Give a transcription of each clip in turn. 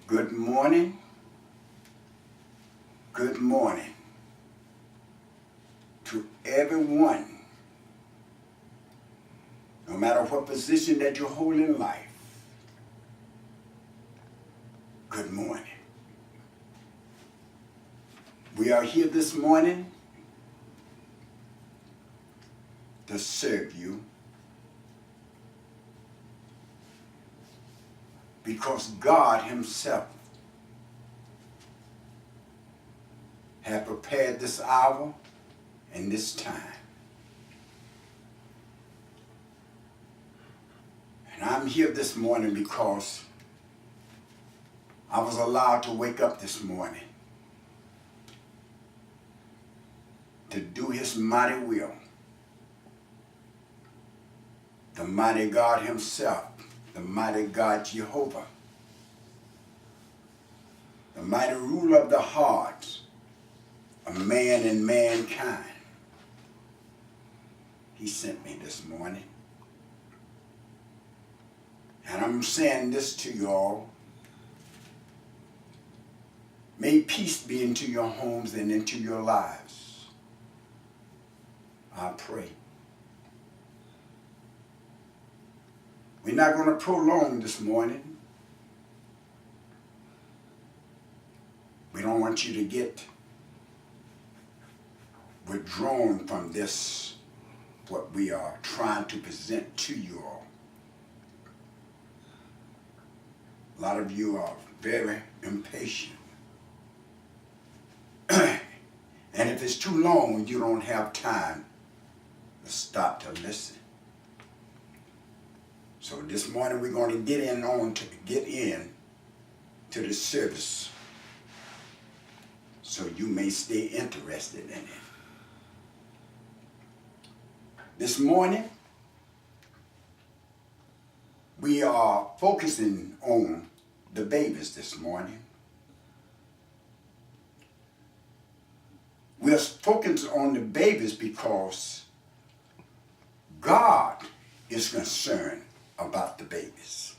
Good morning. Good morning to everyone, no matter what position that you hold in life. Good morning. We are here this morning to serve you because God Himself have prepared this hour and this time. And I'm here this morning because I was allowed to wake up this morning to do His mighty will. The mighty God Himself, the mighty God Jehovah, the mighty ruler of the hearts of man and mankind. He sent me this morning. And I'm saying this to you all. May peace be into your homes and into your lives. I pray. We're not going to prolong this morning. We don't want you to get withdrawn from this, what we are trying to present to you all. A lot of you are very impatient. And if it's too long, you don't have time to stop to listen. So this morning we're going to get in to the service so you may stay interested in it. This morning, we are focusing on the babies this morning. We're focused on the babies because God is concerned about the babies.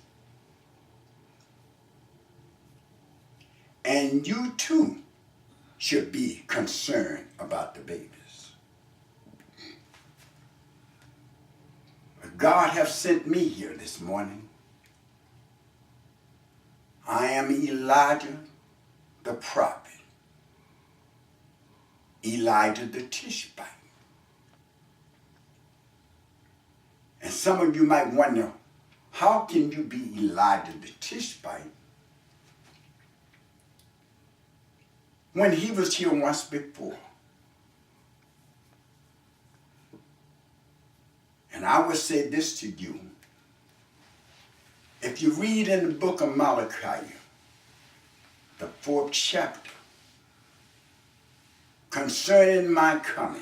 And you too should be concerned about the babies. God has sent me here this morning. I am Elijah the prophet. Elijah the Tishbite. And some of you might wonder, how can you be Elijah the Tishbite when he was here once before? And I would say this to you. If you read in the book of Malachi, the 4th chapter, concerning my coming,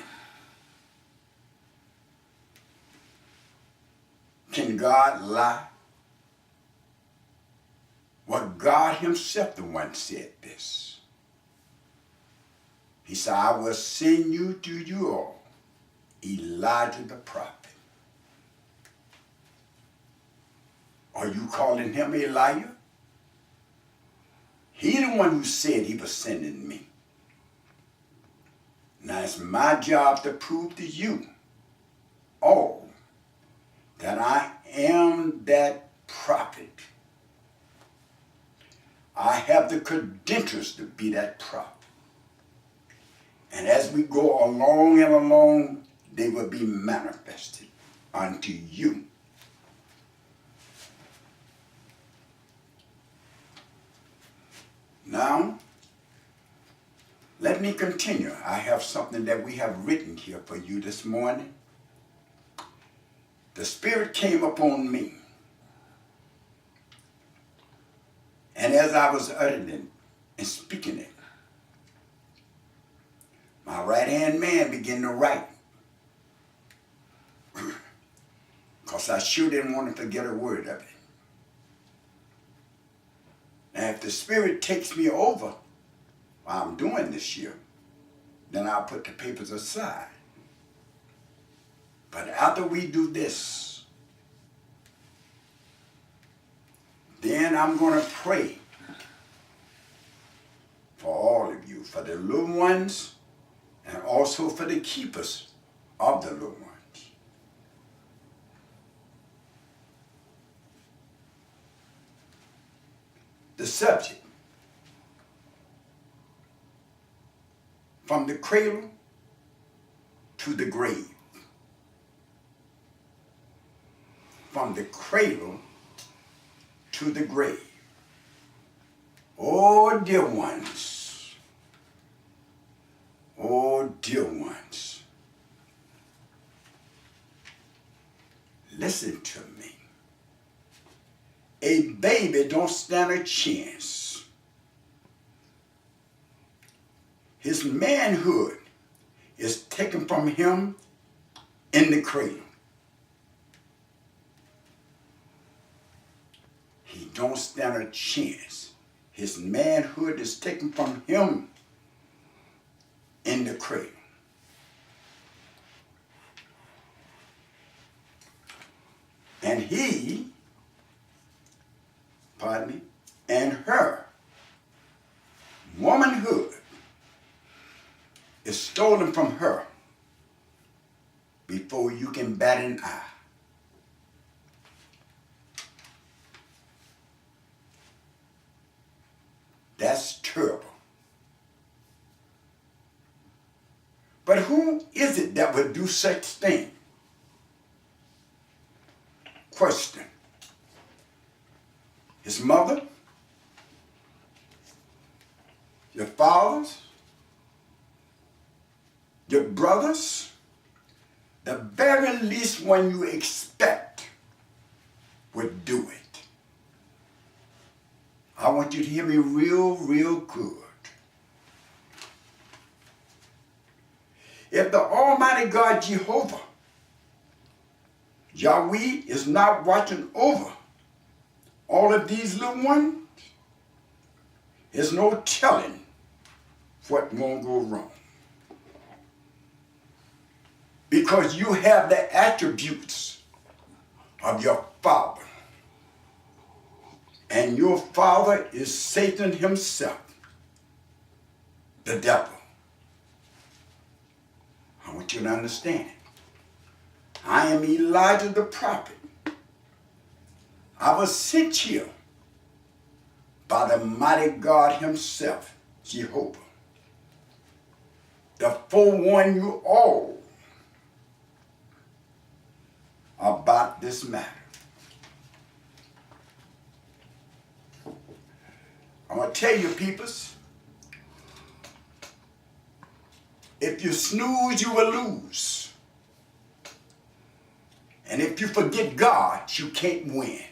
can God lie? Well, God Himself the one said this. He said, I will send you to you all, Elijah the prophet. Are you calling him Elijah? He the one who said he was sending me. Now it's my job to prove to you all that I am that prophet. I have the credentials to be that prophet. And as we go along and along, they will be manifested unto you. Now, let me continue. I have something that we have written here for you this morning. The Spirit came upon me. And as I was uttering it and speaking it, my right-hand man began to write. Because I sure didn't want to forget a word of it. Now, if the Spirit takes me over while I'm doing this year, then I'll put the papers aside. But after we do this, then I'm going to pray for all of you, for the little ones and also for the keepers of the little ones. The subject, from the cradle to the grave. From the cradle to the grave. Oh, dear ones. Oh, dear ones. Listen to me. A baby don't stand a chance. His manhood is taken from him in the cradle. He don't stand a chance. His manhood is taken from him in the cradle. And he, pardon me, and her womanhood is stolen from her before you can bat an eye. That's terrible. But who is it that would do such thing? Question. His mother? Your fathers? Your brothers? The very least one you expect would do it. I want you to hear me real good. If the Almighty God Jehovah, Yahweh, is not watching over all of these little ones, there's no telling what won't go wrong. Because you have the attributes of your father. And your father is Satan himself, the devil. I want you to understand. I am Elijah the prophet. I was sent here by the mighty God himself, Jehovah, to forewarn you all about this matter. I'm going to tell you, peoples, if you snooze, you will lose. And if you forget God, you can't win.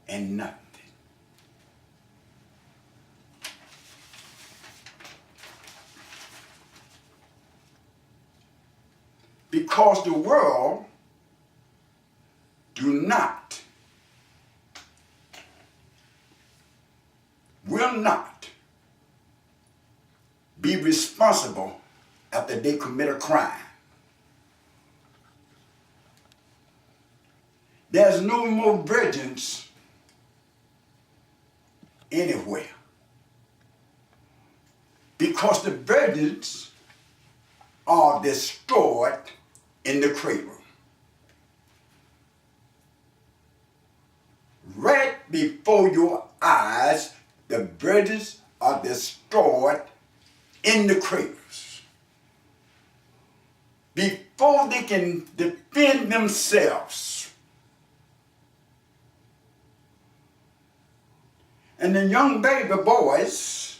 And nothing. Because the world will not be responsible after they commit a crime. There's no more virgins anywhere. Because the virgins are destroyed in the cradle. Right before your eyes, the virgins are destroyed in the cradles. Before they can defend themselves. And the young baby boys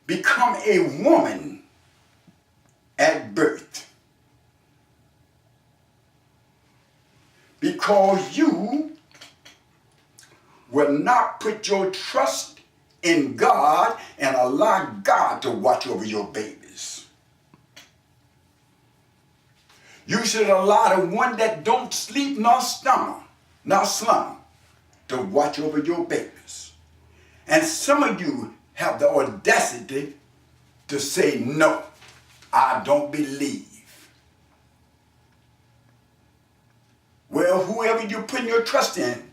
become a woman at birth. Because you will not put your trust in God and allow God to watch over your babies. You should allow the one that don't sleep nor slumber to watch over your babies. And some of you have the audacity to say, no, I don't believe. Well, whoever you're putting your trust in,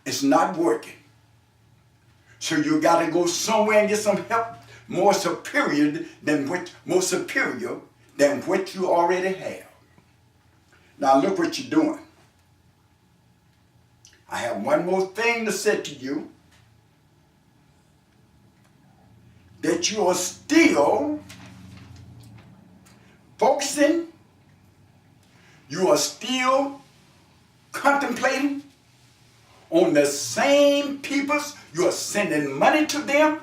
it's not working. So you got to go somewhere and get some help more superior than what you already have. Now look what you're doing. I have one more thing to say to you. That you are still focusing, you are still contemplating on the same peoples. You are sending money to them,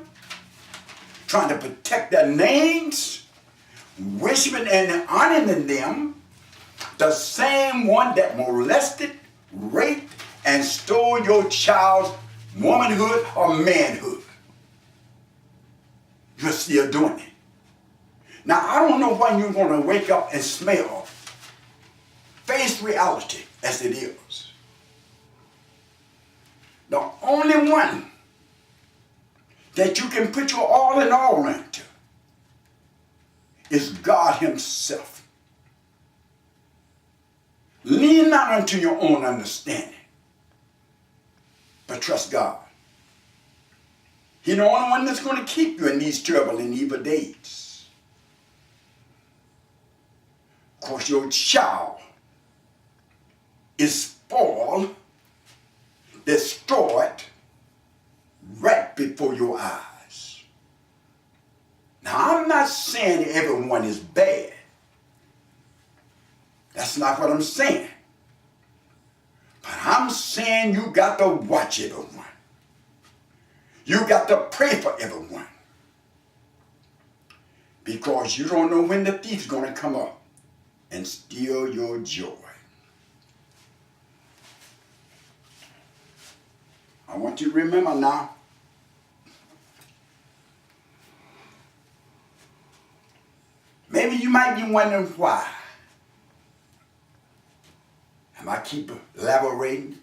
trying to protect their names, worshiping and honoring them, the same one that molested, raped, and stole your child's womanhood or manhood. You're still doing it. Now, I don't know when you're going to wake up and smell, face reality as it is. The only one that you can put your all in all into is God himself. Lean not unto your own understanding, but trust God. He's the only one that's going to keep you in these terrible and evil days. Of course, your child is spoiled, destroyed right before your eyes. Now, I'm not saying everyone is bad. That's not what I'm saying. But I'm saying you got to watch everyone. You got to pray for everyone. Because you don't know when the thief's going to come up and steal your joy. I want you to remember now, maybe you might be wondering why. And I keep elaborating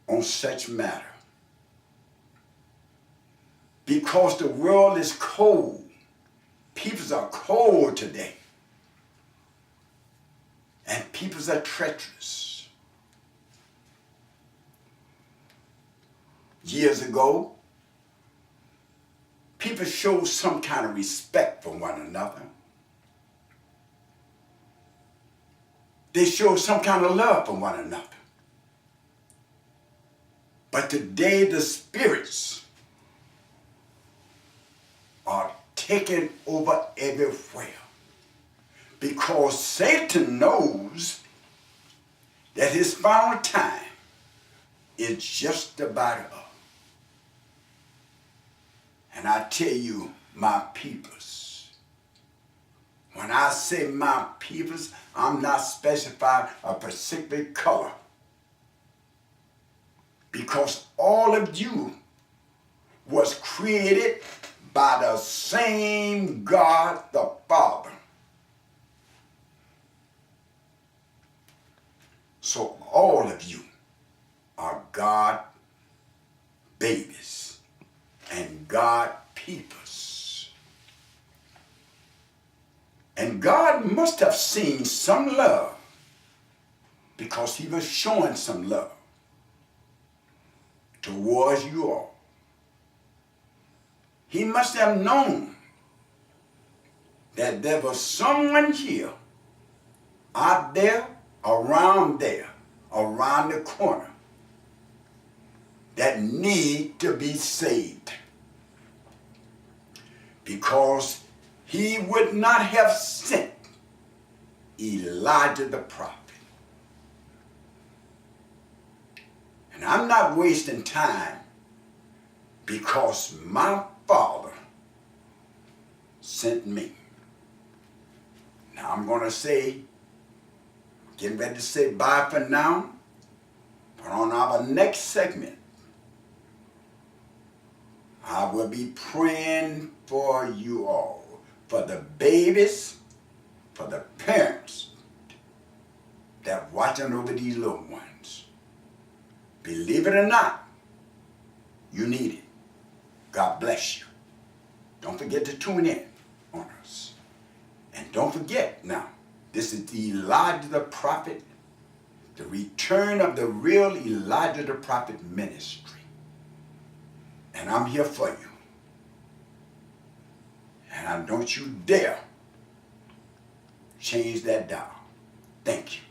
on such matter. Because the world is cold. People are cold today. And people are treacherous. Years ago, people showed some kind of respect for one another. They showed some kind of love for one another. But today the spirits are taking over everywhere. Because Satan knows that his final time is just about up. And I tell you, my peoples, when I say my peoples, I'm not specifying a specific color. Because all of you was created by the same God, the Father. So all of you are God babies and God peoples. And God must have seen some love because he was showing some love towards you all. He must have known that there was someone here, out there, around the corner, that need to be saved. Because he would not have sent Elijah the prophet. And I'm not wasting time because my Father sent me. Now I'm going to say, getting ready to say bye for now, but on our next segment, I will be praying for you all, for the babies, for the parents that are watching over these little ones. Believe it or not, you need it. God bless you. Don't forget to tune in on us. And don't forget now, this is the Elijah the Prophet, the return of the real Elijah the Prophet ministry. And I'm here for you. And don't you dare change that dial. Thank you.